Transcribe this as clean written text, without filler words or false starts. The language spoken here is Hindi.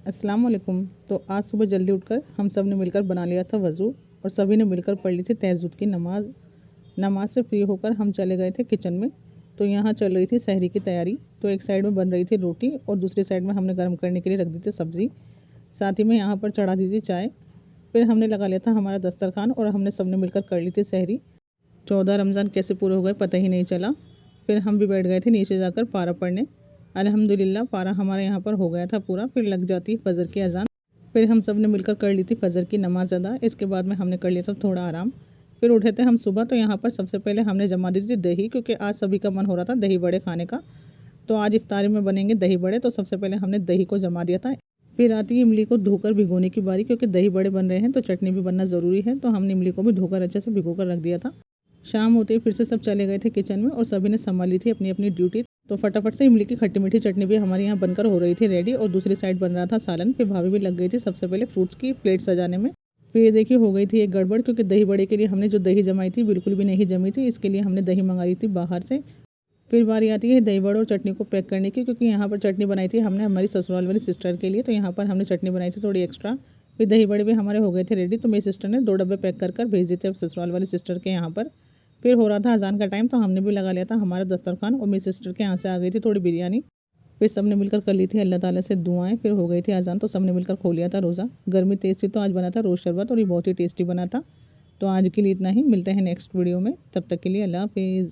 अस्सलाम वालेकुम। तो आज सुबह जल्दी उठकर हम सब ने मिलकर बना लिया था वज़ू और सभी ने मिलकर पढ़ ली थी तहज्जुद की नमाज़। नमाज से फ्री होकर हम चले गए थे किचन में। तो यहाँ चल रही थी सहरी की तैयारी। तो एक साइड में बन रही थी रोटी और दूसरी साइड में हमने गर्म करने के लिए रख दी थी सब्ज़ी। साथ ही में यहाँ पर चढ़ा दी थी चाय। फिर हमने लगा लिया था हमारा दस्तरखान और हमने सब ने मिलकर कर ली थी सहरी। 14 रमज़ान कैसे पूरे हो गए पता ही नहीं चला। फिर हम भी बैठ गए थे नीचे जाकर पारा पढ़ने। अल्हम्दुलिल्लाह पारा हमारे यहाँ पर हो गया था पूरा। फिर लग जाती फ़जर की अज़ान। फिर हम सब ने मिलकर कर ली थी फ़जर की नमाज़ अदा। इसके बाद में हमने कर लिया था थोड़ा आराम। फिर उठे थे हम सुबह। तो यहाँ पर सबसे पहले हमने जमा दी थी दही, क्योंकि आज सभी का मन हो रहा था दही बड़े खाने का। तो आज इफ्तारी में बनेंगे दही बड़े। तो सबसे पहले हमने दही को जमा दिया था। फिर आती है इमली को धोकर भिगोने की बारी, क्योंकि दही बड़े बन रहे हैं तो चटनी भी बनना ज़रूरी है। तो हमने इमली को भी धोकर अच्छे से भिगो कर रख दिया था। शाम होते ही फिर से सब चले गए थे किचन में और सभी ने संभाली थी अपनी अपनी ड्यूटी। तो फटाफट से इमली की खट्टी मीठी चटनी भी हमारे यहाँ बनकर हो रही थी रेडी और दूसरी साइड बन रहा था सालन। फिर भाभी भी लग गई थी सबसे पहले फ्रूट्स की प्लेट सजाने में। फिर ये देखिए हो गई थी एक गड़बड़, क्योंकि दही बड़े के लिए हमने जो दही जमाई थी बिल्कुल भी नहीं जमी थी। इसके लिए हमने दही मंगाई थी बाहर से। फिर बारी आती है दही बड़े और चटनी को पैक करने की, क्योंकि यहाँ पर चटनी बनाई थी हमने हमारी ससुराल वाली सिस्टर के लिए। तो यहाँ पर हमने चटनी बनाई थी थोड़ी एक्स्ट्रा। फिर दही बड़े भी हमारे हो गए थे रेडी। तो मेरी सिस्टर ने 2 डब्बे पैक कर भेज दिए थे ससुराल वाली सिस्टर के यहाँ पर। फिर हो रहा था अज़ान का टाइम, तो हमने भी लगा लिया था हमारा दस्तरखान और मेरी सिस्टर के यहाँ से आ गई थी थोड़ी बिरयानी। फिर सब ने मिलकर कर ली थी अल्लाह ताला से दुआएं। फिर हो गई थी अज़ान, तो सब ने मिलकर खो लिया था रोज़ा। गर्मी तेज़ थी तो आज बना था रोज़ शरबत और ये बहुत ही टेस्टी बना था। तो आज के लिए इतना ही। मिलते हैं नेक्स्ट वीडियो में, तब तक के लिए अल्लाह हाफिज़।